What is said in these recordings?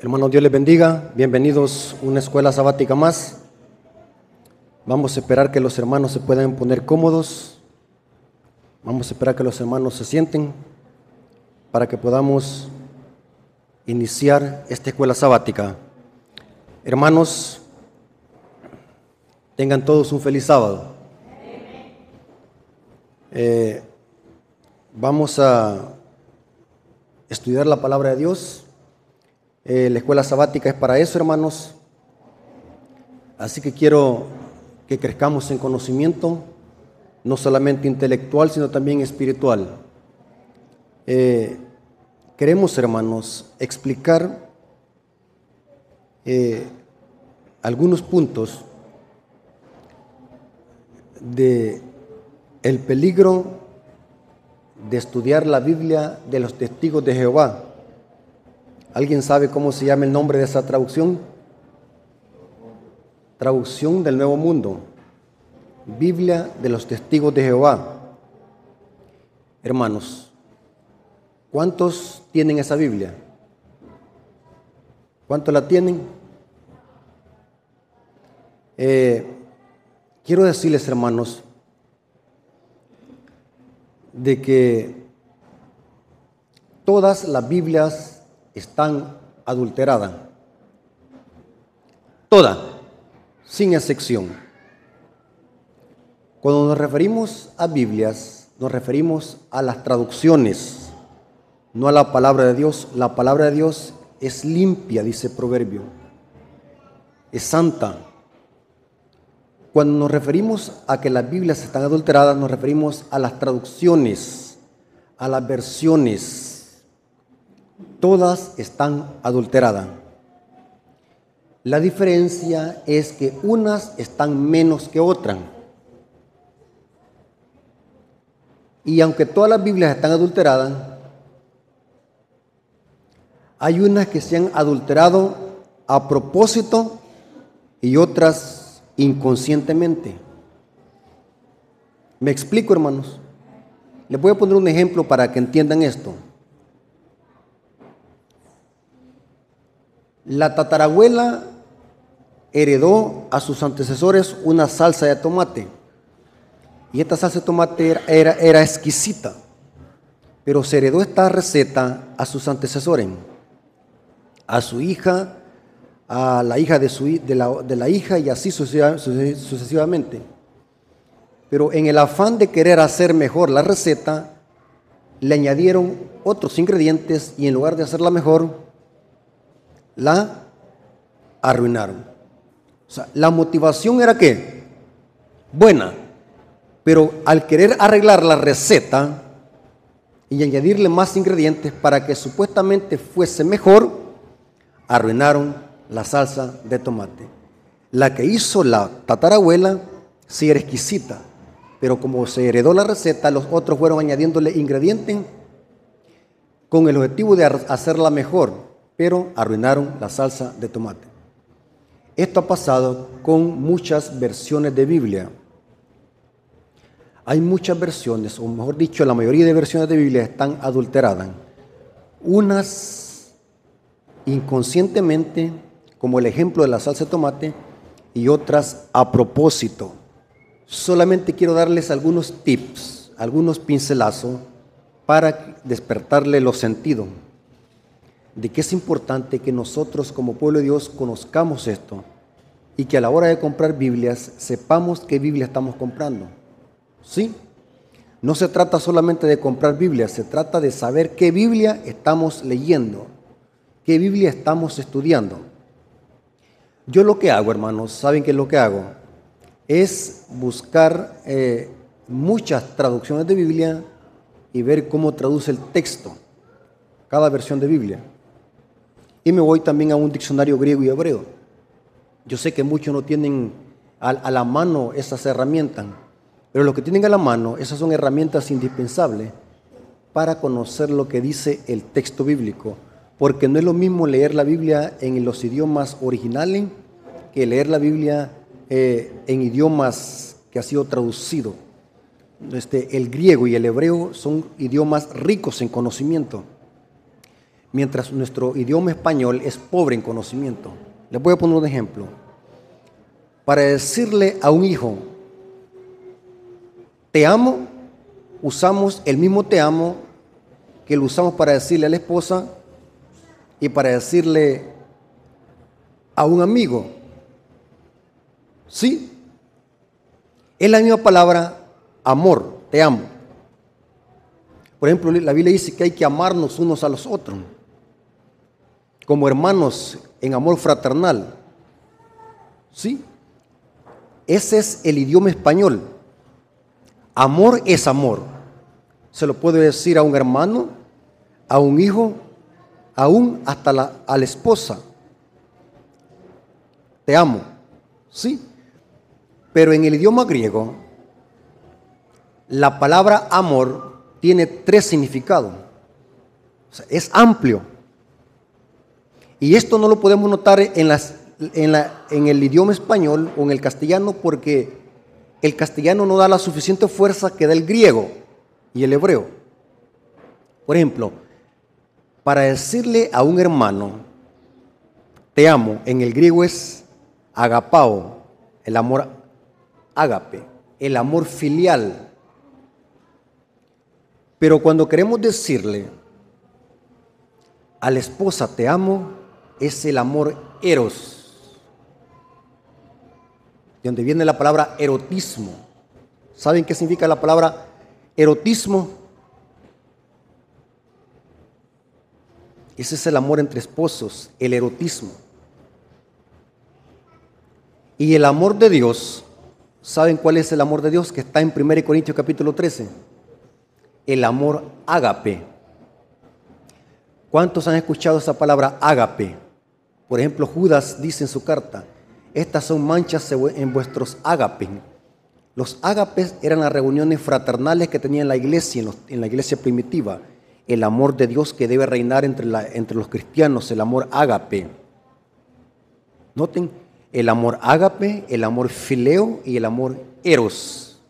Hermanos, Dios les bendiga. Bienvenidos a una escuela sabática más. Vamos a esperar que los hermanos se puedan poner cómodos. Vamos a esperar que los hermanos se sienten para que podamos iniciar esta escuela sabática. Hermanos, tengan todos un feliz sábado. Vamos a estudiar la palabra de Dios. La escuela sabática es para eso, hermanos. Así que quiero que crezcamos en conocimiento, no solamente intelectual, sino también espiritual. Queremos, hermanos, explicar algunos puntos de el peligro de estudiar la Biblia de los testigos de Jehová. ¿Alguien sabe cómo se llama el nombre de esa traducción? Traducción del Nuevo Mundo. Biblia de los testigos de Jehová. Hermanos, ¿cuántos tienen esa Biblia? ¿Cuántos la tienen? Quiero decirles, hermanos, de que todas las Biblias están adulteradas. Todas, sin excepción. Cuando nos referimos a Biblias, nos referimos a las traducciones, no a la palabra de Dios. La palabra de Dios es limpia, dice Proverbio. Es santa. Cuando nos referimos a que las Biblias están adulteradas, nos referimos a las traducciones, a las versiones. Todas están adulteradas. La diferencia es que unas están menos que otras. Y aunque todas las Biblias están adulteradas, hay unas que se han adulterado a propósito y otras inconscientemente. ¿Me explico, hermanos? Les voy a poner un ejemplo para que entiendan esto. La tatarabuela heredó a sus antecesores una salsa de tomate. Y esta salsa de tomate era exquisita. Pero se heredó esta receta a sus antecesores. A su hija, a la hija de la hija y así sucesivamente. Pero en el afán de querer hacer mejor la receta, le añadieron otros ingredientes y en lugar de hacerla mejor, la arruinaron. O sea, la motivación era ¿qué? Buena, pero al querer arreglar la receta y añadirle más ingredientes para que supuestamente fuese mejor, arruinaron la salsa de tomate. La que hizo la tatarabuela sí era exquisita, pero como se heredó la receta, los otros fueron añadiéndole ingredientes con el objetivo de hacerla mejor, pero arruinaron la salsa de tomate. Esto ha pasado con muchas versiones de Biblia. Hay muchas versiones, o mejor dicho, la mayoría de versiones de Biblia están adulteradas. Unas inconscientemente, como el ejemplo de la salsa de tomate, y otras a propósito. Solamente quiero darles algunos tips, algunos pincelazos para despertarle los sentidos de que es importante que nosotros como pueblo de Dios conozcamos esto y que a la hora de comprar Biblias sepamos qué Biblia estamos comprando. ¿Sí? No se trata solamente de comprar Biblias, se trata de saber qué Biblia estamos leyendo, qué Biblia estamos estudiando. Yo lo que hago, hermanos, ¿saben qué es lo que hago? Es buscar muchas traducciones de Biblia y ver cómo traduce el texto, cada versión de Biblia. Y me voy también a un diccionario griego y hebreo. Yo sé que muchos no tienen a la mano esas herramientas, pero los que tienen a la mano, esas son herramientas indispensables para conocer lo que dice el texto bíblico, porque no es lo mismo leer la Biblia en los idiomas originales que leer la Biblia en idiomas que ha sido traducido. El griego y el hebreo son idiomas ricos en conocimiento. mientras nuestro idioma español es pobre en conocimiento. Les voy a poner un ejemplo. Para decirle a un hijo, te amo, usamos el mismo te amo que lo usamos para decirle a la esposa y para decirle a un amigo. Sí, es la misma palabra amor, te amo. Por ejemplo, la Biblia dice que hay que amarnos unos a los otros, como hermanos en amor fraternal. Sí, ese es el idioma español. Amor es amor. Se lo puede decir a un hermano, a un hijo, aún hasta a la esposa. Te amo. Sí. Pero en el idioma griego, la palabra amor tiene 3 significados. O sea, es amplio. Y esto no lo podemos notar en el idioma español o en el castellano, porque el castellano no da la suficiente fuerza que da el griego y el hebreo. Por ejemplo, para decirle a un hermano, te amo, en el griego es agapao, el amor ágape, el amor filial. Pero cuando queremos decirle a la esposa, te amo, es el amor eros, de donde viene la palabra erotismo. ¿Saben qué significa la palabra erotismo? Ese es el amor entre esposos, el erotismo. Y el amor de Dios, ¿saben cuál es el amor de Dios? Que está en 1 Corintios capítulo 13. El amor ágape. ¿Cuántos han escuchado esa palabra ágape? Por ejemplo, Judas dice en su carta, estas son manchas en vuestros ágapes. Los ágapes eran las reuniones fraternales que tenía en la iglesia, en la iglesia primitiva. El amor de Dios que debe reinar entre los cristianos, el amor ágape. Noten, el amor ágape, el amor fileo y el amor eros.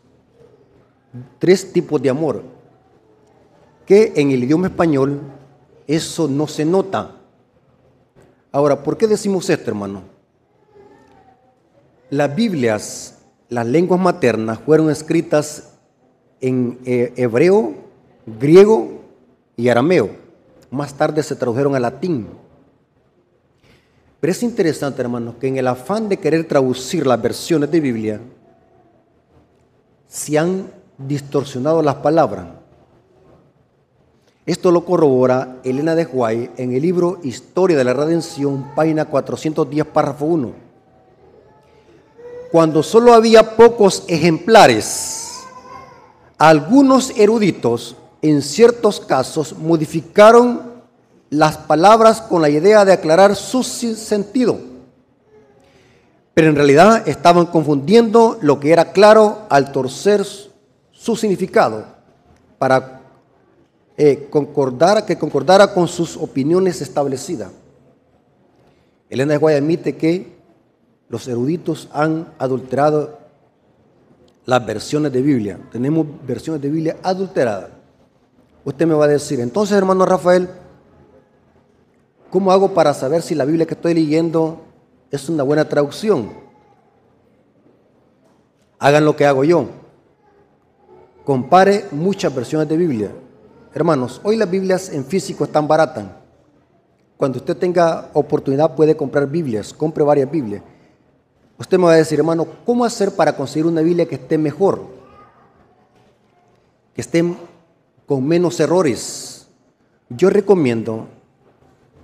3 tipos de amor, que en el idioma español eso no se nota. Ahora, ¿por qué decimos esto, hermano? Las Biblias, las lenguas maternas, fueron escritas en hebreo, griego y arameo. Más tarde se tradujeron al latín. Pero es interesante, hermanos, que en el afán de querer traducir las versiones de Biblia, se han distorsionado las palabras. Esto lo corrobora Elena de White en el libro Historia de la Redención, página 410, párrafo 1. Cuando solo había pocos ejemplares, algunos eruditos en ciertos casos modificaron las palabras con la idea de aclarar su sentido, pero en realidad estaban confundiendo lo que era claro al torcer su significado para que concordara con sus opiniones establecidas. Elena de White admite que los eruditos han adulterado las versiones de Biblia. Tenemos versiones de Biblia adulteradas. Usted me va a decir, entonces, hermano Rafael, ¿cómo hago para saber si la Biblia que estoy leyendo es una buena traducción? Hagan lo que hago yo. Compare muchas versiones de Biblia. Hermanos, hoy las Biblias en físico están baratas. Cuando usted tenga oportunidad puede comprar Biblias, compre varias Biblias. Usted me va a decir, hermano, ¿cómo hacer para conseguir una Biblia que esté mejor? Que esté con menos errores. Yo recomiendo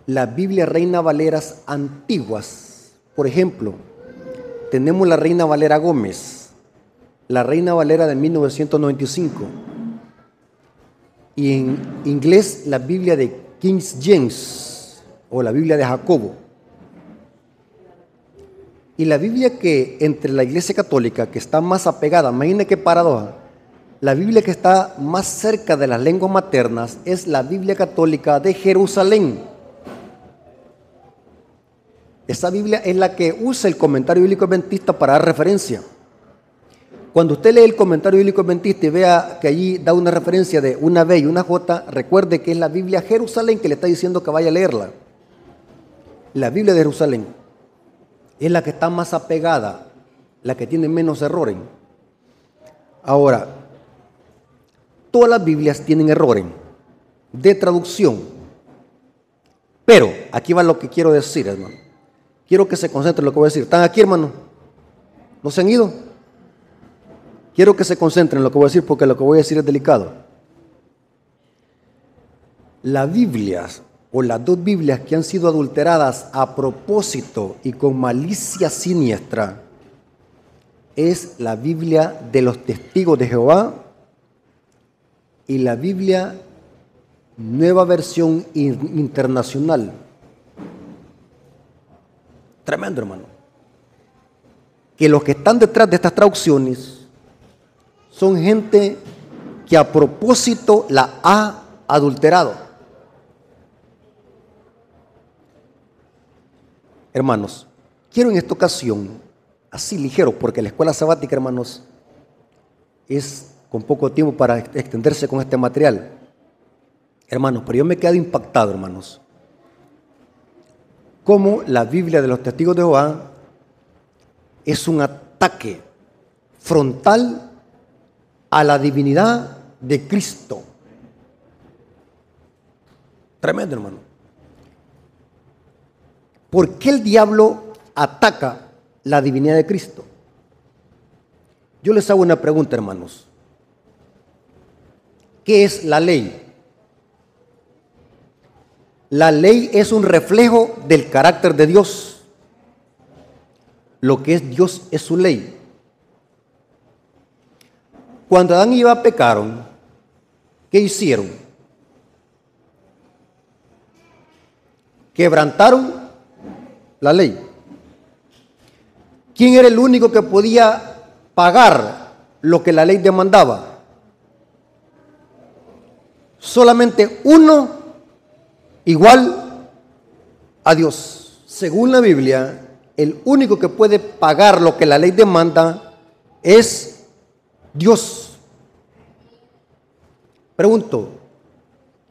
las Biblias Reina Valeras antiguas. Por ejemplo, tenemos la Reina Valera Gómez, la Reina Valera de 1995. Y en inglés la Biblia de King James o la Biblia de Jacobo. Y la Biblia que entre la Iglesia Católica, que está más apegada, imagínense qué paradoja, la Biblia que está más cerca de las lenguas maternas es la Biblia Católica de Jerusalén. Esa Biblia es la que usa el comentario bíblico adventista para dar referencia. Cuando usted lee el comentario bíblico adventista y vea que allí da una referencia de una B y una J, recuerde que es la Biblia Jerusalén que le está diciendo que vaya a leerla. La Biblia de Jerusalén es la que está más apegada, la que tiene menos errores. Ahora, todas las Biblias tienen errores de traducción, pero aquí va lo que quiero decir, hermano. Quiero que se concentren en lo que voy a decir. ¿Están aquí, hermano? ¿No se han ido? Quiero que se concentren en lo que voy a decir porque lo que voy a decir es delicado. Las Biblias o las dos Biblias que han sido adulteradas a propósito y con malicia siniestra es la Biblia de los Testigos de Jehová y la Biblia Nueva Versión Internacional. Tremendo, hermano. Que los que están detrás de estas traducciones son gente que a propósito la ha adulterado. Hermanos, quiero en esta ocasión, así ligero, porque la escuela sabática, hermanos, es con poco tiempo para extenderse con este material. Hermanos, pero yo me he quedado impactado, hermanos, cómo la Biblia de los Testigos de Jehová es un ataque frontal a la divinidad de Cristo. Tremendo, hermano. ¿Por qué el diablo ataca la divinidad de Cristo? Yo les hago una pregunta, hermanos. ¿Qué es la ley? La ley es un reflejo del carácter de Dios. Lo que es Dios es su ley. Cuando Adán y Eva pecaron, ¿qué hicieron? Quebrantaron la ley. ¿Quién era el único que podía pagar lo que la ley demandaba? Solamente uno igual a Dios. Según la Biblia, el único que puede pagar lo que la ley demanda es Dios. Pregunto,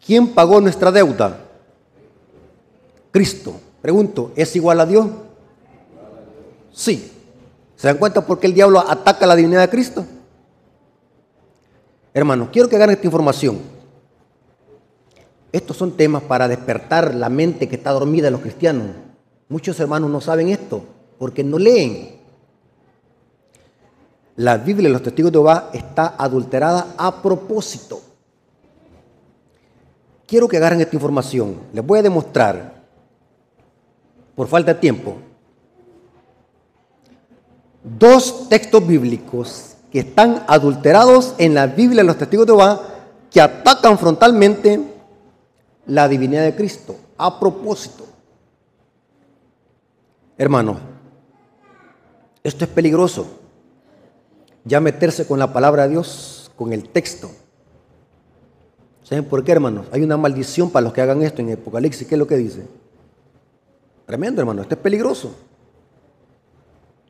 ¿quién pagó nuestra deuda? Cristo. Pregunto, ¿es igual a Dios? Sí. ¿Se dan cuenta por qué el diablo ataca la divinidad de Cristo? Hermanos, quiero que hagan esta información. Estos son temas para despertar la mente que está dormida de los cristianos. Muchos hermanos no saben esto porque no leen. La Biblia de los Testigos de Jehová está adulterada a propósito. Quiero que agarren esta información. Les voy a demostrar, por falta de tiempo, dos textos bíblicos que están adulterados en la Biblia de los Testigos de Jehová que atacan frontalmente la divinidad de Cristo a propósito. Hermanos, esto es peligroso. Ya meterse con la palabra de Dios, con el texto. ¿Saben por qué, hermanos? Hay una maldición para los que hagan esto en Apocalipsis. ¿Qué es lo que dice? Tremendo, hermano. Esto es peligroso.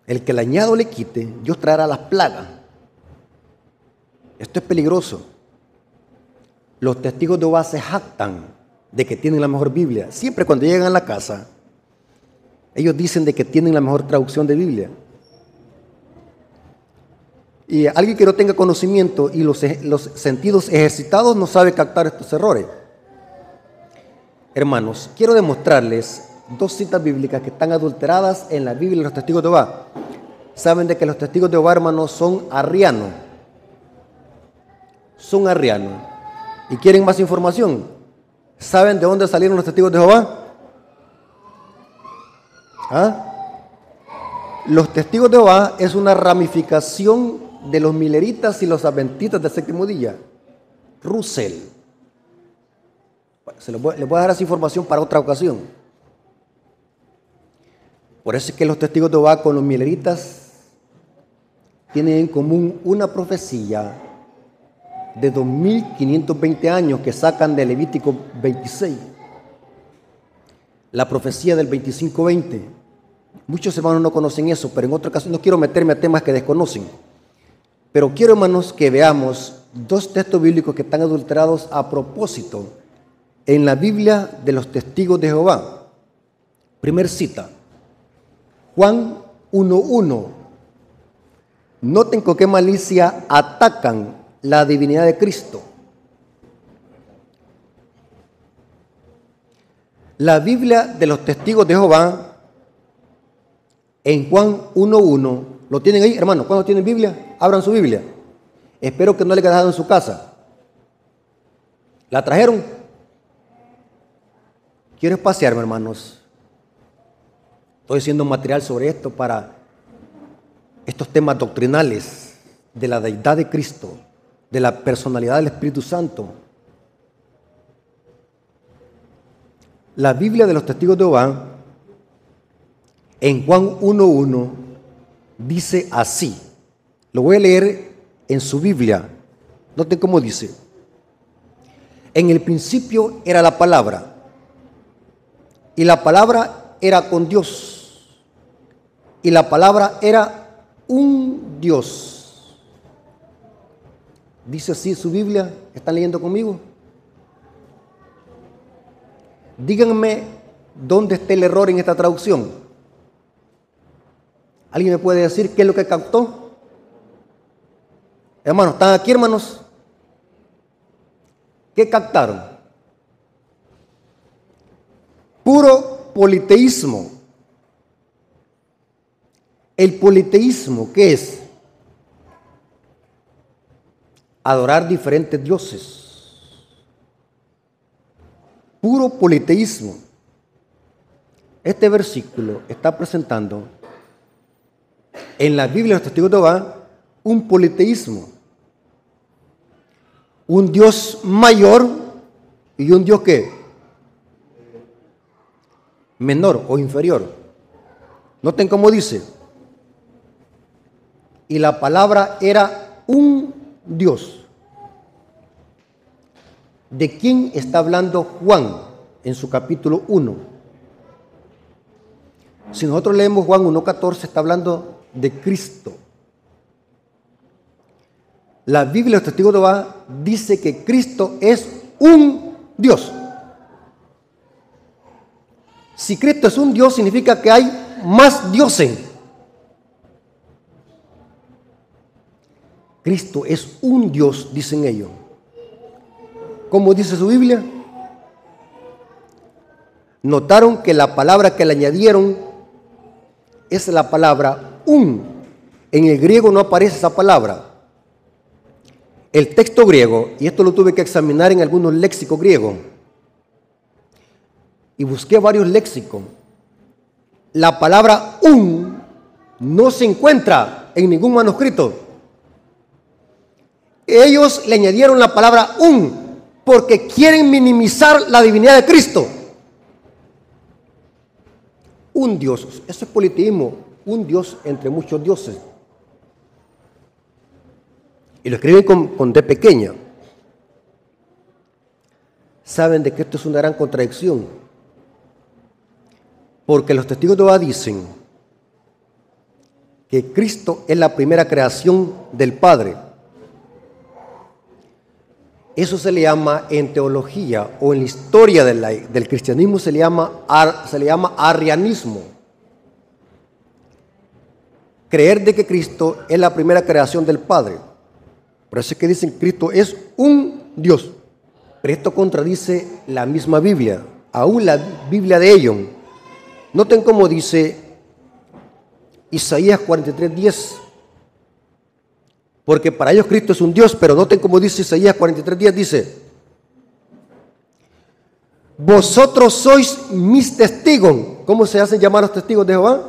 El que el añado le quite, Dios traerá las plagas. Esto es peligroso. Los testigos de Jehová se jactan de que tienen la mejor Biblia. Siempre cuando llegan a la casa, ellos dicen de que tienen la mejor traducción de Biblia. Y alguien que no tenga conocimiento y los sentidos ejercitados no sabe captar estos errores. Hermanos, quiero demostrarles dos citas bíblicas que están adulteradas en la Biblia de los Testigos de Jehová. Saben de que los Testigos de Jehová, hermanos, son arrianos. Son arrianos. ¿Y quieren más información? ¿Saben de dónde salieron los Testigos de Jehová? ¿Ah? Los Testigos de Jehová es una ramificación de los mileritas y los adventistas del séptimo día. Russell. Les voy a dar esa información para otra ocasión. Por eso es que los Testigos de Jehová con los mileritas tienen en común una profecía de 2520 años que sacan de Levítico 26. La profecía del 25:20. Muchos hermanos no conocen eso, pero en otra ocasión no quiero meterme a temas que desconocen. Pero quiero, hermanos, que veamos dos textos bíblicos que están adulterados a propósito en la Biblia de los testigos de Jehová. Primer cita, Juan 1:1. Noten con qué malicia atacan la divinidad de Cristo. La Biblia de los testigos de Jehová, en Juan 1:1, ¿lo tienen ahí, hermano? ¿Cuándo tienen Biblia? Abran su Biblia. Espero que no le haya dejado en su casa. ¿La trajeron? Quiero espaciarme, hermanos. Estoy haciendo material sobre esto para estos temas doctrinales de la deidad de Cristo, de la personalidad del Espíritu Santo. La Biblia de los testigos de Jehová, en Juan 1:1, dice así. Lo voy a leer en su Biblia. Noten cómo dice. En el principio era la palabra, y la palabra era con Dios, y la palabra era un Dios. Dice así su Biblia. ¿Están leyendo conmigo? Díganme dónde está el error en esta traducción. ¿Alguien me puede decir qué es lo que captó? Hermanos, ¿están aquí, hermanos? ¿Qué captaron? Puro politeísmo. El politeísmo, ¿qué es? Adorar diferentes dioses. Puro politeísmo. Este versículo está presentando en la Biblia de los testigos de Jehová un politeísmo. Un Dios mayor y un Dios ¿qué? Menor o inferior. Noten cómo dice. Y la palabra era un Dios. ¿De quién está hablando Juan en su capítulo 1? Si nosotros leemos Juan 1:14, está hablando de Cristo. La Biblia de los testigos de Jehová dice que Cristo es un Dios. Si Cristo es un Dios, significa que hay más dioses. Cristo es un Dios, dicen ellos. ¿Cómo dice su Biblia? Notaron que la palabra que le añadieron es la palabra un. En el griego no aparece esa palabra. El texto griego, y esto lo tuve que examinar en algunos léxicos griegos, y busqué varios léxicos, la palabra un no se encuentra en ningún manuscrito. Ellos le añadieron la palabra un porque quieren minimizar la divinidad de Cristo. Un Dios, eso es politeísmo, un Dios entre muchos dioses. Y lo escriben con D pequeña. Saben de que esto es una gran contradicción. Porque los testigos de Jehová dicen que Cristo es la primera creación del Padre. Eso se le llama en teología o en la historia del cristianismo se le llama arrianismo. Creer de que Cristo es la primera creación del Padre. Por eso es que dicen que Cristo es un Dios. Pero esto contradice la misma Biblia, aún la Biblia de ellos. Noten cómo dice Isaías 43:10. Porque para ellos Cristo es un Dios, pero noten cómo dice Isaías 43:10, dice: vosotros sois mis testigos. ¿Cómo se hacen llamar los testigos de Jehová?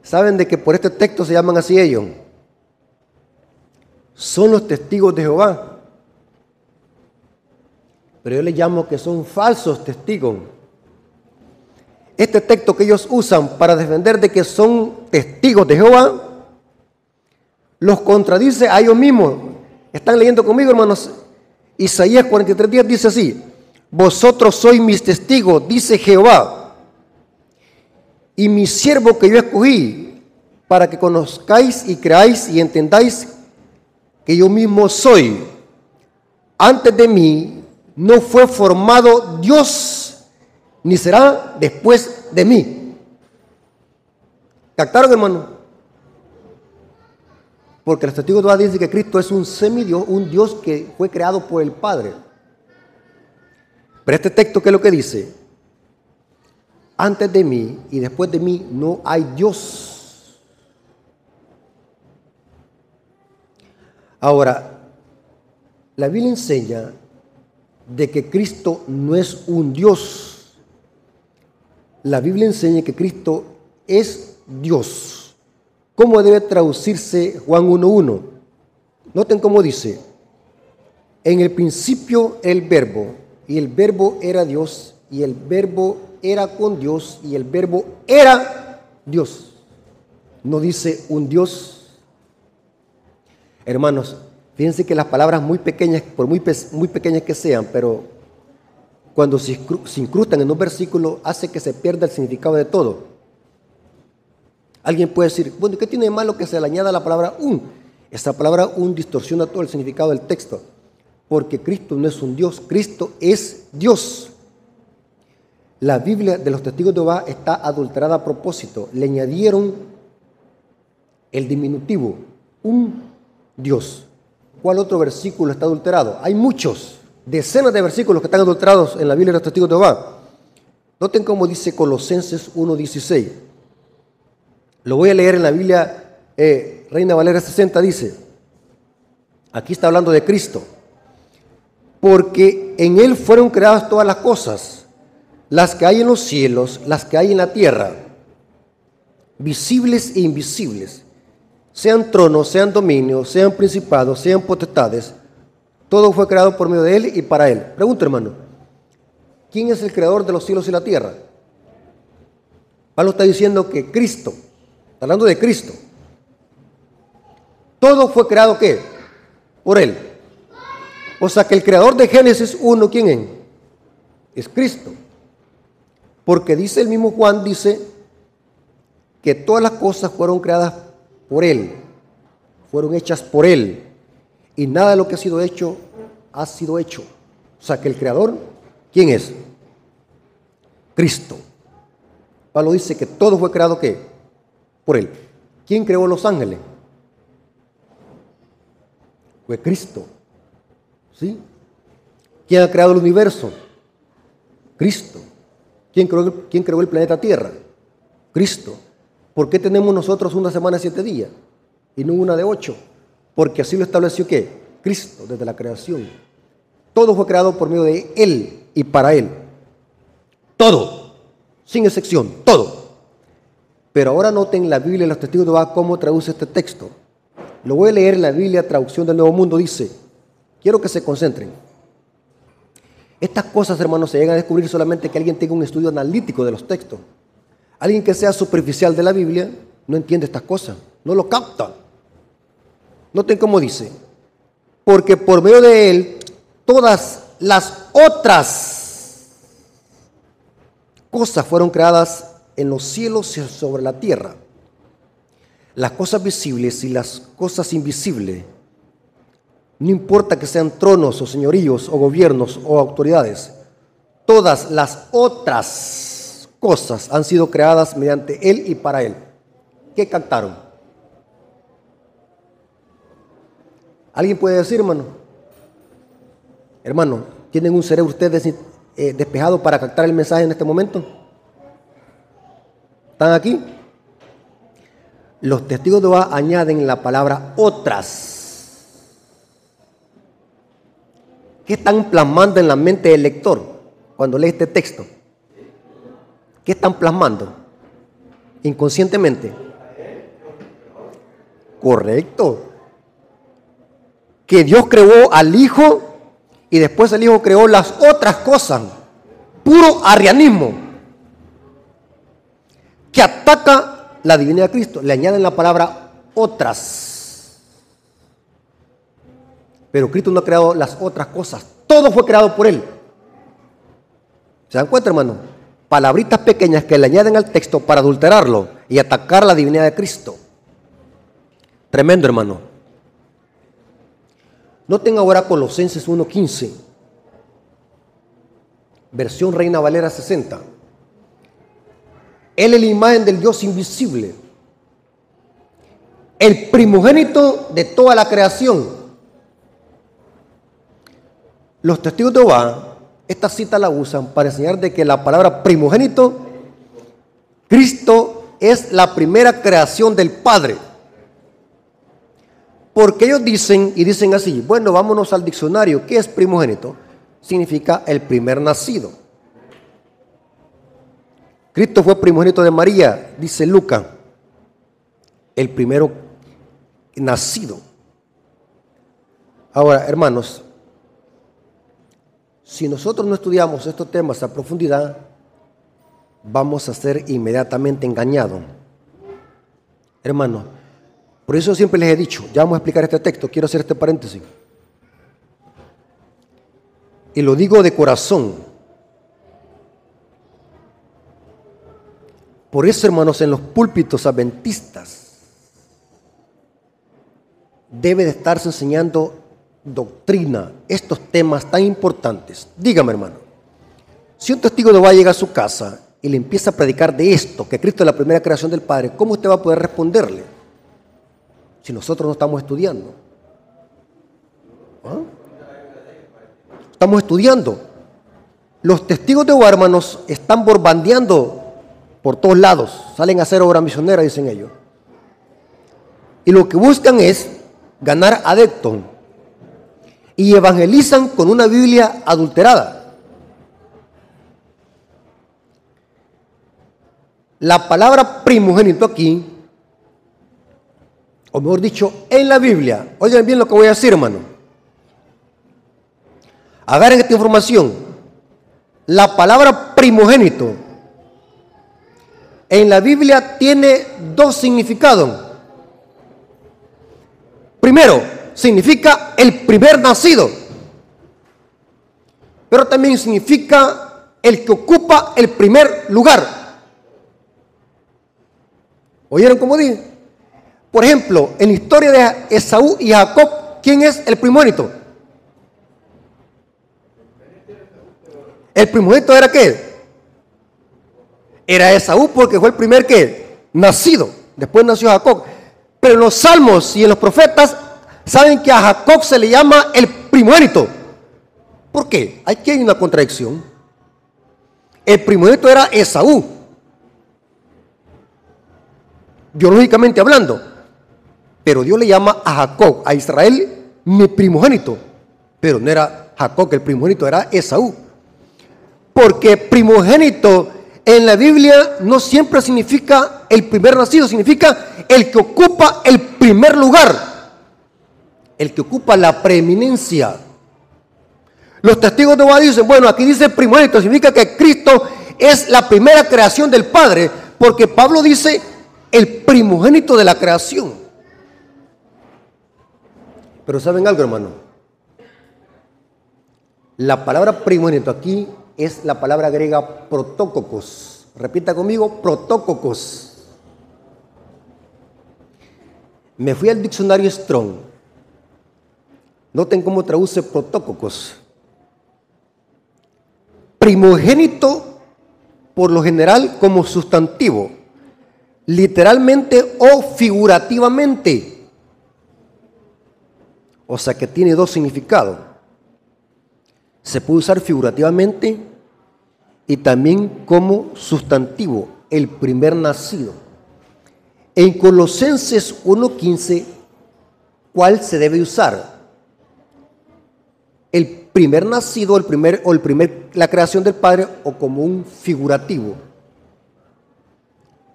Saben de que por este texto se llaman así ellos. Son los testigos de Jehová. Pero yo les llamo que son falsos testigos. Este texto que ellos usan para defender de que son testigos de Jehová, los contradice a ellos mismos. ¿Están leyendo conmigo, hermanos? Isaías 43:10 dice así: vosotros sois mis testigos, dice Jehová, y mi siervo que yo escogí, para que conozcáis y creáis y entendáis que yo mismo soy. Antes de mí no fue formado Dios, ni será después de mí. ¿Captaron, hermano? Porque los testigos de Jehová dicen que Cristo es un semidios, un Dios que fue creado por el Padre. Pero este texto, ¿qué es lo que dice? Antes de mí y después de mí no hay Dios. Ahora, la Biblia enseña de que Cristo no es un Dios. La Biblia enseña que Cristo es Dios. ¿Cómo debe traducirse Juan 1:1? Noten cómo dice: en el principio el verbo, y el verbo era Dios, y el verbo era con Dios, y el verbo era Dios. No dice un Dios. Hermanos, fíjense que las palabras muy pequeñas, por muy pequeñas que sean, pero cuando se incrustan en un versículo, hace que se pierda el significado de todo. Alguien puede decir, bueno, ¿qué tiene de malo que se le añada la palabra un? Esa palabra un distorsiona todo el significado del texto, porque Cristo no es un Dios, Cristo es Dios. La Biblia de los testigos de Jehová está adulterada a propósito. Le añadieron el diminutivo, un Dios. ¿Cuál otro versículo está adulterado? Hay muchos, decenas de versículos que están adulterados en la Biblia de los testigos de Jehová. Noten cómo dice Colosenses 1:16. Lo voy a leer en la Biblia Reina Valera 60, dice, aquí está hablando de Cristo, porque en Él fueron creadas todas las cosas, las que hay en los cielos, las que hay en la tierra, visibles e invisibles, sean tronos, sean dominios, sean principados, sean potestades, todo fue creado por medio de Él y para Él. Pregunta, hermano, ¿quién es el creador de los cielos y la tierra? Pablo está diciendo que Cristo, está hablando de Cristo. Todo fue creado, ¿qué? Por Él. O sea que el creador de Génesis 1, ¿quién es? Es Cristo. Porque dice el mismo Juan, dice que todas las cosas fueron creadas por Él, fueron hechas por Él, y nada de lo que ha sido hecho. O sea que el creador, ¿quién es? Cristo. Pablo dice que todo fue creado, ¿qué? Por Él. ¿Quién creó los ángeles? Fue Cristo. ¿Sí? ¿Quién ha creado el universo? Cristo. ¿Quién creó el planeta Tierra? Cristo. ¿Por qué tenemos nosotros una semana de 7 días y no una de 8? Porque así lo estableció, ¿qué? Cristo, desde la creación. Todo fue creado por medio de Él y para Él. Todo, sin excepción, todo. Pero ahora noten la Biblia de los testigos de Jehová cómo traduce este texto. Lo voy a leer en la Biblia, traducción del Nuevo Mundo, dice, quiero que se concentren. Estas cosas, hermanos, se llegan a descubrir solamente que alguien tenga un estudio analítico de los textos. Alguien que sea superficial de la Biblia no entiende estas cosas, no lo capta. Noten cómo dice, porque por medio de Él todas las otras cosas fueron creadas en los cielos y sobre la tierra. Las cosas visibles y las cosas invisibles. No importa que sean tronos o señoríos o gobiernos o autoridades. Todas las otras cosas han sido creadas mediante Él y para Él. ¿Qué captaron? ¿Alguien puede decir, hermano? Hermano, ¿tienen un cerebro ustedes despejado para captar el mensaje en este momento? ¿Están aquí? Los testigos de Jehová añaden la palabra otras. ¿Qué están plasmando en la mente del lector cuando lee este texto? ¿Qué están plasmando? Inconscientemente. Correcto. Que Dios creó al Hijo y después el Hijo creó las otras cosas. Puro arrianismo. Que ataca la divinidad de Cristo. Le añaden la palabra otras. Pero Cristo no ha creado las otras cosas. Todo fue creado por Él. ¿Se dan cuenta, hermano? Palabritas pequeñas que le añaden al texto para adulterarlo y atacar la divinidad de Cristo. Tremendo, hermano. Noten ahora Colosenses 1:15, versión Reina Valera 60. Él es la imagen del Dios invisible, el primogénito de toda la creación. Los testigos de Jehová, esta cita la usan para enseñar de que la palabra primogénito, Cristo es la primera creación del Padre. Porque ellos dicen, y dicen así, bueno, vámonos al diccionario, ¿qué es primogénito? Significa el primer nacido. Cristo fue primogénito de María, dice Lucas, el primero nacido. Ahora, hermanos, si nosotros no estudiamos estos temas a profundidad, vamos a ser inmediatamente engañados. Hermanos, por eso siempre les he dicho, ya vamos a explicar este texto, quiero hacer este paréntesis. Y lo digo de corazón. Por eso, hermanos, en los púlpitos adventistas debe de estarse enseñando doctrina, estos temas tan importantes. Dígame, hermano, si un testigo de Jehová llega a su casa y le empieza a predicar de esto, que Cristo es la primera creación del Padre, ¿cómo usted va a poder responderle si nosotros no estamos estudiando? ¿Ah? Estamos estudiando. Los testigos de Jehová, hermanos, están borbandeando por todos lados, salen a hacer obra misionera, dicen ellos. Y lo que buscan es ganar adeptos y evangelizan con una Biblia adulterada. La palabra primogénito aquí, o mejor dicho, en la Biblia, oigan bien lo que voy a decir, hermano. Agarren esta información. La palabra primogénito en la Biblia tiene dos significados. Primero, significa el primer nacido, pero también significa el que ocupa el primer lugar. ¿Oyeron cómo dije? Por ejemplo, en la historia de Esaú y Jacob, ¿quién es el primogénito? ¿El primogénito era qué? Era Esaú porque fue el primer ¿qué? Nacido. Después nació Jacob. Pero en los salmos y en los profetas saben que a Jacob se le llama el primogénito. ¿Por qué? Aquí hay una contradicción. El primogénito era Esaú, biológicamente hablando. Pero Dios le llama a Jacob, a Israel, mi primogénito. Pero no era Jacob, que el primogénito era Esaú. Porque primogénito en la Biblia no siempre significa el primer nacido, significa el que ocupa el primer lugar, el que ocupa la preeminencia. Los testigos de Jehová dicen, bueno, aquí dice primogénito, significa que Cristo es la primera creación del Padre, porque Pablo dice el primogénito de la creación. Pero ¿saben algo, hermano? La palabra primogénito aquí es la palabra griega protócocos. Repita conmigo, protócocos. Me fui al diccionario Strong. Noten cómo traduce protócocos. Primogénito, por lo general, como sustantivo, literalmente o figurativamente. O sea que tiene dos significados. Se puede usar figurativamente y también como sustantivo, el primer nacido. En Colosenses 1:15, ¿cuál se debe usar? El primer nacido, la creación del Padre, o como un figurativo.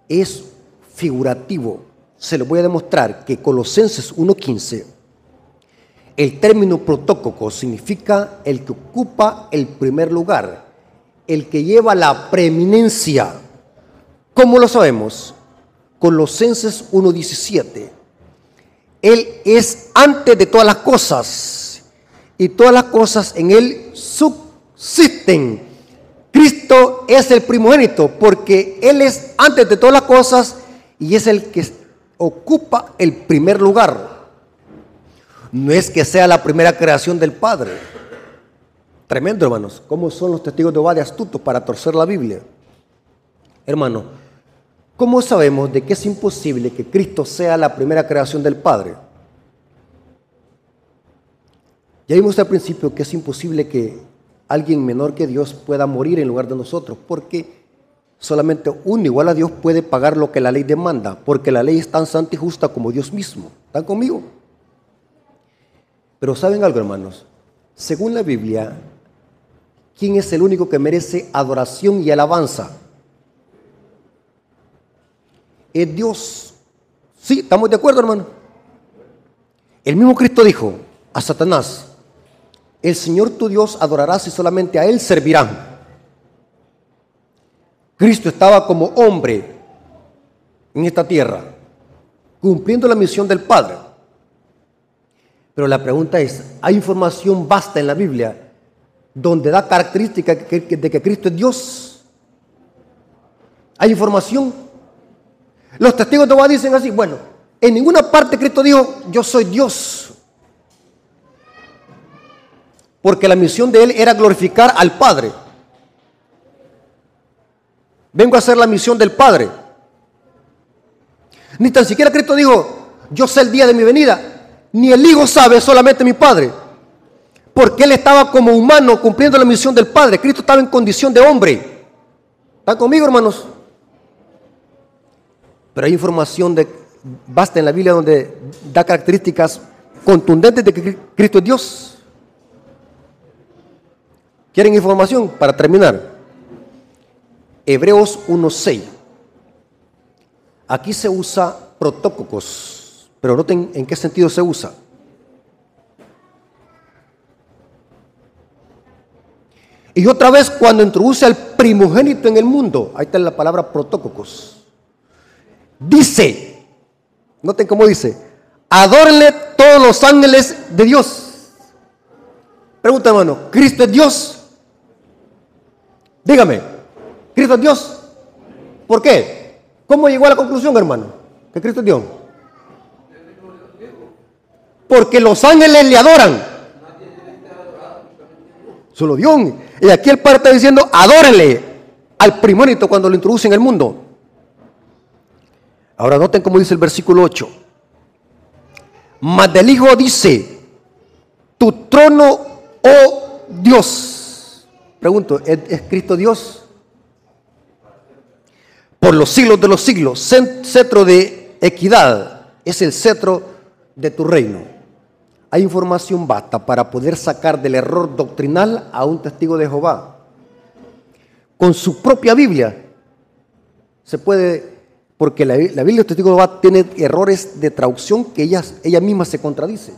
Es figurativo. Se lo voy a demostrar que Colosenses 1:15, el término protócoco significa el que ocupa el primer lugar, el que lleva la preeminencia. ¿Cómo lo sabemos? Colosenses 1:17. Él es antes de todas las cosas y todas las cosas en Él subsisten. Cristo es el primogénito porque Él es antes de todas las cosas y es el que ocupa el primer lugar. No es que sea la primera creación del Padre. Tremendo, hermanos. ¿Cómo son los testigos de Jehová de astutos para torcer la Biblia? Hermano, ¿cómo sabemos de que es imposible que Cristo sea la primera creación del Padre? Ya vimos al principio que es imposible que alguien menor que Dios pueda morir en lugar de nosotros, porque solamente uno igual a Dios puede pagar lo que la ley demanda, porque la ley es tan santa y justa como Dios mismo. ¿Están conmigo? Pero ¿saben algo, hermanos? Según la Biblia, ¿quién es el único que merece adoración y alabanza? Es Dios. Sí, ¿estamos de acuerdo, hermano? El mismo Cristo dijo a Satanás: el Señor tu Dios adorarás y solamente a Él servirán. Cristo estaba como hombre en esta tierra, cumpliendo la misión del Padre. Pero la pregunta es, ¿hay información vasta en la Biblia donde da característica de que Cristo es Dios? ¿Hay información? Los testigos de Jehová dicen así: bueno, en ninguna parte Cristo dijo, yo soy Dios. Porque la misión de Él era glorificar al Padre. Vengo a hacer la misión del Padre. Ni tan siquiera Cristo dijo, yo sé el día de mi venida. Ni el Hijo sabe, solamente mi Padre. Porque Él estaba como humano cumpliendo la misión del Padre. Cristo estaba en condición de hombre. ¿Están conmigo, hermanos? Pero hay información basta en la Biblia donde da características contundentes de que Cristo es Dios. ¿Quieren información? Para terminar, Hebreos 1:6. Aquí se usa protócocos, pero noten en qué sentido se usa. Y otra vez, cuando introduce al primogénito en el mundo, ahí está la palabra protócocos. Dice, noten cómo dice: adórenle todos los ángeles de Dios. Pregunta, hermano, ¿Cristo es Dios? Dígame, ¿Cristo es Dios? ¿Por qué? ¿Cómo llegó a la conclusión, hermano, que Cristo es Dios? Porque los ángeles le adoran. Solo Dios. Y aquí el Padre está diciendo, adórenle al primogénito cuando lo introduce en el mundo. Ahora noten cómo dice el versículo 8. Mas del Hijo dice, tu trono, oh Dios. Pregunto, ¿es Cristo Dios? Por los siglos de los siglos, cetro de equidad, es el cetro de tu reino. Hay información basta para poder sacar del error doctrinal a un testigo de Jehová. Con su propia Biblia se puede, porque la Biblia del testigo de Jehová tiene errores de traducción que ella misma se contradice.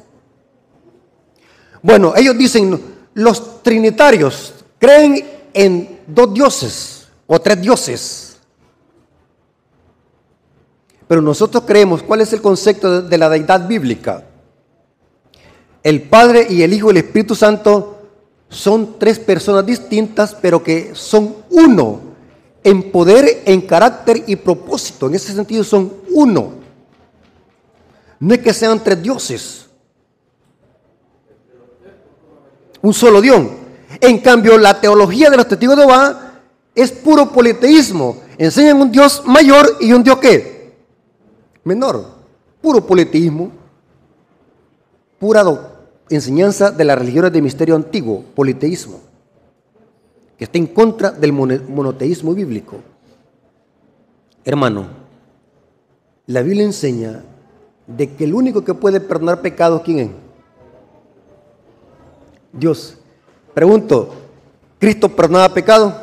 Bueno, ellos dicen, los trinitarios creen en 2 dioses o 3 dioses. Pero nosotros creemos, ¿cuál es el concepto de la deidad bíblica? El Padre y el Hijo y el Espíritu Santo son 3 personas distintas, pero que son uno en poder, en carácter y propósito. En ese sentido son uno. No es que sean 3 dioses. Un solo Dios. En cambio, la teología de los testigos de Jehová es puro politeísmo. Enseñan un Dios mayor y un Dios ¿qué? Menor. Puro politeísmo. Pura enseñanza de las religiones de misterio antiguo, politeísmo, que está en contra del monoteísmo bíblico. Hermano, la Biblia enseña de que el único que puede perdonar pecados, ¿quién es? Dios. Pregunto, ¿Cristo perdonaba pecado?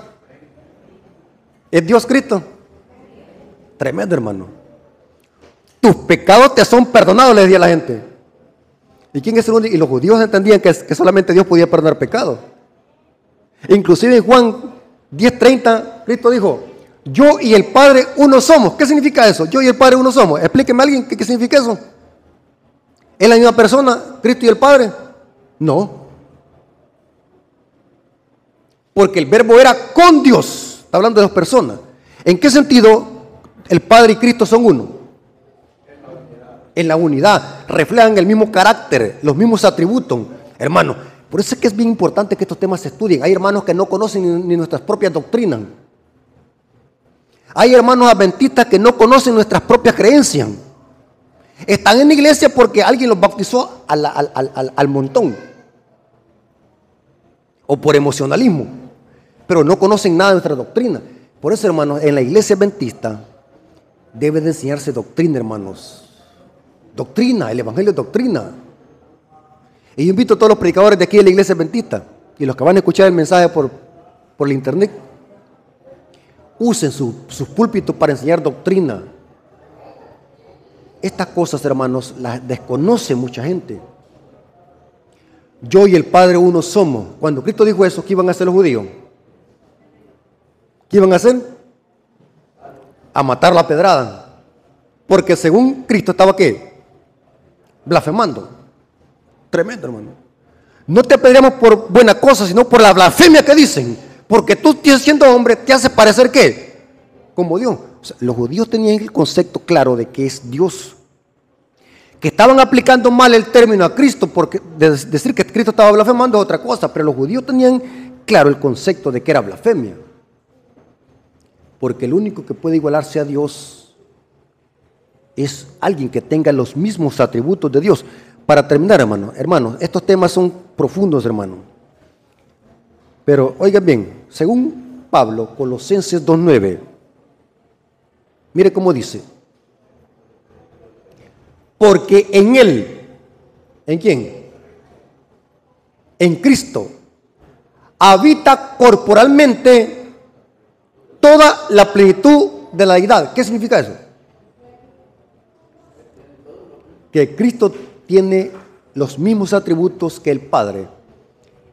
¿Es Dios Cristo? Tremendo, hermano. Tus pecados te son perdonados, le decía la gente. ¿Y quién es el único? Y los judíos entendían que solamente Dios podía perdonar pecado. Inclusive en Juan 10:30, Cristo dijo, yo y el Padre uno somos. ¿Qué significa eso? Yo y el Padre uno somos. Explíqueme a alguien qué significa eso. ¿Es la misma persona, Cristo y el Padre? No. Porque el verbo era con Dios. Está hablando de 2 personas. ¿En qué sentido el Padre y Cristo son uno? en la unidad, reflejan el mismo carácter, los mismos atributos, hermano. Por eso es que es bien importante que estos temas se estudien. Hay hermanos que no conocen ni nuestras propias doctrinas. Hay hermanos adventistas que no conocen nuestras propias creencias. Están en la iglesia porque alguien los bautizó al montón. O por emocionalismo. Pero no conocen nada de nuestra doctrina. Por eso, hermanos, en la iglesia adventista debe de enseñarse doctrina, hermanos. Doctrina, el evangelio es doctrina. Y yo invito a todos los predicadores de aquí de la iglesia adventista y los que van a escuchar el mensaje por el internet, usen sus púlpitos para enseñar doctrina. Estas cosas, hermanos, las desconoce mucha gente. Yo y el Padre uno somos. Cuando Cristo dijo eso, ¿qué iban a hacer los judíos? ¿Qué iban a hacer? A matar la pedrada. Porque según Cristo estaba ¿qué? Blasfemando. Tremendo, hermano. No te apedreamos por buena cosa, sino por la blasfemia que dicen. Porque tú, siendo hombre, te hace parecer ¿qué? Como Dios. O sea, los judíos tenían el concepto claro de que es Dios. Que estaban aplicando mal el término a Cristo, porque decir que Cristo estaba blasfemando es otra cosa, pero los judíos tenían claro el concepto de que era blasfemia. Porque el único que puede igualarse a Dios es alguien que tenga los mismos atributos de Dios. Para terminar, hermanos, estos temas son profundos, hermano. Pero oigan bien, según Pablo, Colosenses 2:9, mire cómo dice. Porque en Él, ¿en quién? En Cristo, habita corporalmente toda la plenitud de la deidad. ¿Qué significa eso? Que Cristo tiene los mismos atributos que el Padre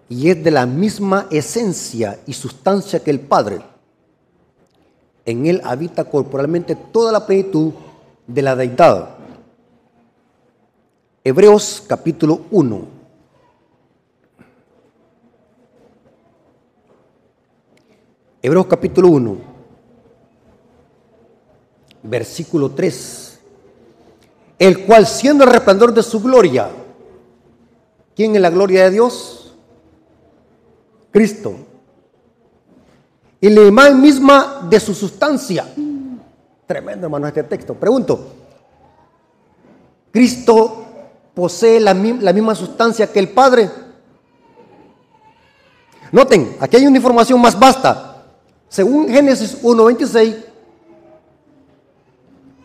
y es de la misma esencia y sustancia que el Padre. En Él habita corporalmente toda la plenitud de la deidad. Hebreos capítulo 1. Hebreos capítulo 1, versículo 3. El cual siendo el resplandor de su gloria, ¿quién es la gloria de Dios? Cristo. Y la imagen misma de su sustancia. Tremendo, hermano, este texto. Pregunto, ¿Cristo posee la misma sustancia que el Padre? Noten, aquí hay una información más vasta. Según Génesis 1:26,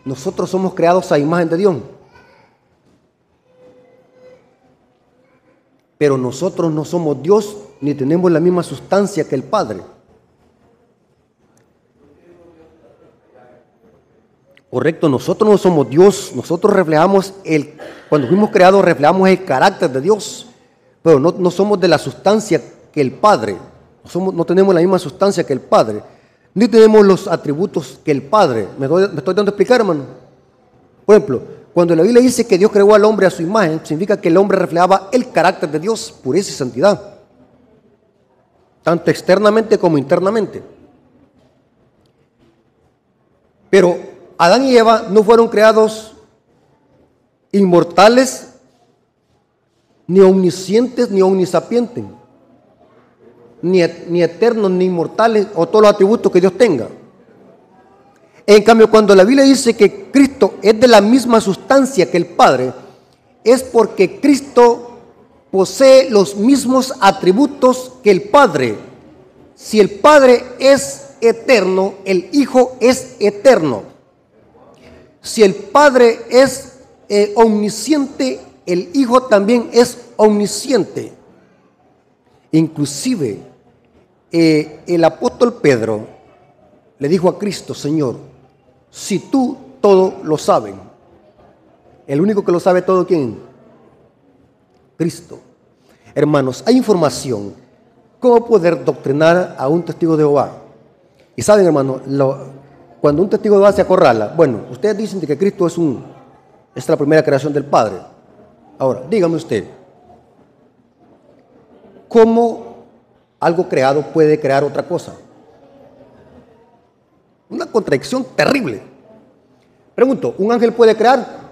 nosotros somos creados a imagen de Dios. Pero nosotros no somos Dios ni tenemos la misma sustancia que el Padre. Correcto, nosotros no somos Dios, nosotros reflejamos cuando fuimos creados reflejamos el carácter de Dios, pero no somos de la sustancia que el Padre, no tenemos la misma sustancia que el Padre, ni tenemos los atributos que el Padre. ¿Me estoy dando a explicar, hermano? Por ejemplo, cuando la Biblia dice que Dios creó al hombre a su imagen, significa que el hombre reflejaba el carácter de Dios, pureza y santidad, tanto externamente como internamente. Pero Adán y Eva no fueron creados inmortales, ni omniscientes, ni omnisapientes, ni eternos, ni inmortales, o todos los atributos que Dios tenga. En cambio, cuando la Biblia dice que Cristo es de la misma sustancia que el Padre, es porque Cristo posee los mismos atributos que el Padre. Si el Padre es eterno, el Hijo es eterno. Si el Padre es omnisciente, el Hijo también es omnisciente. Inclusive, el apóstol Pedro le dijo a Cristo: Señor, si tú todo lo sabes, el único que lo sabe todo, ¿quién? Cristo. Hermanos, hay información. ¿Cómo poder doctrinar a un testigo de Jehová? Y saben, hermanos, cuando un testigo de Jehová se acorrala, bueno, ustedes dicen que Cristo es la primera creación del Padre. Ahora, dígame usted, ¿cómo algo creado puede crear otra cosa? Una contradicción terrible. Pregunto, ¿un ángel puede crear?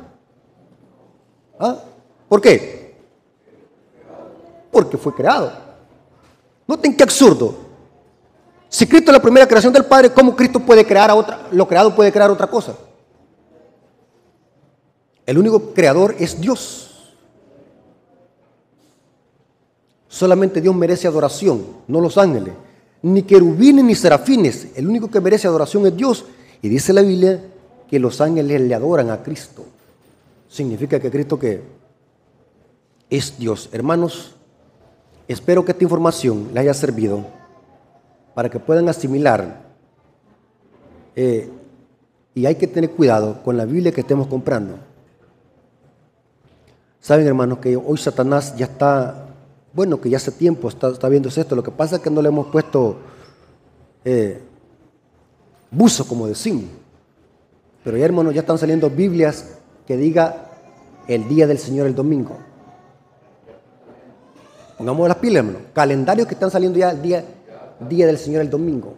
¿Ah? ¿Por qué? Porque fue creado. Noten qué absurdo. Si Cristo es la primera creación del Padre, ¿cómo Cristo puede crear a otra? Lo creado puede crear otra cosa. El único creador es Dios. Solamente Dios merece adoración, no los ángeles, ni querubines ni serafines. El único que merece adoración es Dios. Y dice la Biblia que los ángeles le adoran a Cristo. Significa que Cristo que es Dios. Hermanos, espero que esta información les haya servido para que puedan asimilar. Y hay que tener cuidado con la Biblia que estemos comprando. Saben, hermanos, que hoy Satanás ya está, bueno, que ya hace tiempo está viéndose esto. Lo que pasa es que no le hemos puesto buzo, como decimos. Pero ya, hermanos, ya están saliendo Biblias que diga el día del Señor el domingo. Pongamos las pilas, hermanos. Calendarios que están saliendo ya el día del Señor el domingo.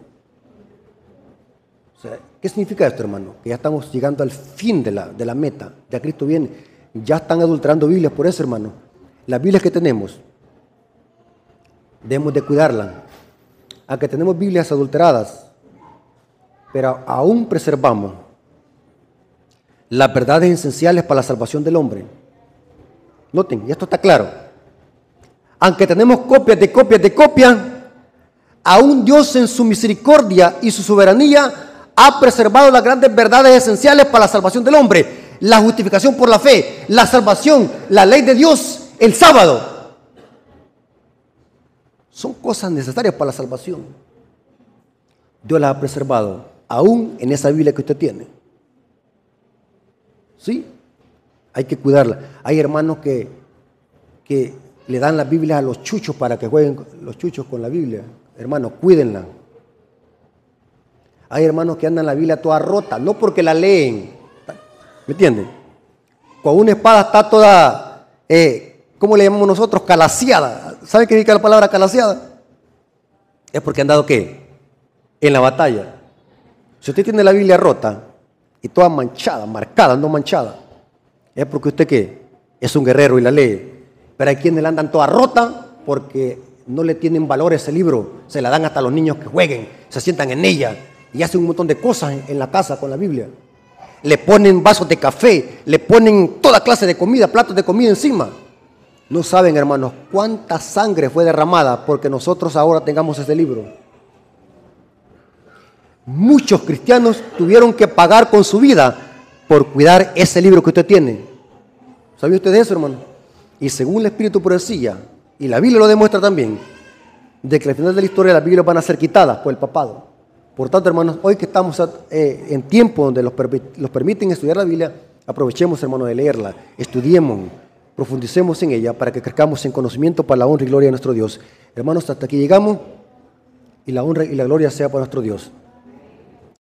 O sea, ¿qué significa esto, hermano? Que ya estamos llegando al fin de la meta. Ya Cristo viene. Ya están adulterando Biblias. Por eso, hermano, las Biblias que tenemos debemos de cuidarlas. Aunque tenemos Biblias adulteradas, pero aún preservamos las verdades esenciales para la salvación del hombre. Noten, y esto está claro. Aunque tenemos copias de copias de copias, aún Dios en su misericordia y su soberanía ha preservado las grandes verdades esenciales para la salvación del hombre. La justificación por la fe, la salvación, la ley de Dios, el sábado. Son cosas necesarias para la salvación. Dios las ha preservado, aún en esa Biblia que usted tiene. ¿Sí? Hay que cuidarla. Hay hermanos que le dan la Biblia a los chuchos para que jueguen los chuchos con la Biblia. Hermanos, cuídenla. Hay hermanos que andan la Biblia toda rota, no porque la leen. ¿Me entienden? Con una espada está toda, ¿cómo le llamamos nosotros? Calaseada. ¿Sabe qué significa la palabra calaseada? Es porque han dado ¿qué? En la batalla. Si usted tiene la Biblia rota y toda manchada, marcada, no manchada, es porque usted ¿qué? Es un guerrero y la lee. Pero hay quienes la andan toda rota porque no le tienen valor a ese libro. Se la dan hasta a los niños que jueguen, se sientan en ella y hacen un montón de cosas en la casa con la Biblia. Le ponen vasos de café, le ponen toda clase de comida, platos de comida encima. No saben, hermanos, cuánta sangre fue derramada porque nosotros ahora tengamos ese libro. Muchos cristianos tuvieron que pagar con su vida por cuidar ese libro que usted tiene. ¿Sabía usted de eso, hermano? Y según el Espíritu Profecía, y la Biblia lo demuestra también, de que al final de la historia las Biblias van a ser quitadas por el papado. Por tanto, hermanos, hoy que estamos en tiempo donde los permiten estudiar la Biblia, aprovechemos, hermanos, de leerla, estudiemos, profundicemos en ella para que crezcamos en conocimiento para la honra y gloria de nuestro Dios. Hermanos, hasta aquí llegamos y la honra y la gloria sea para nuestro Dios.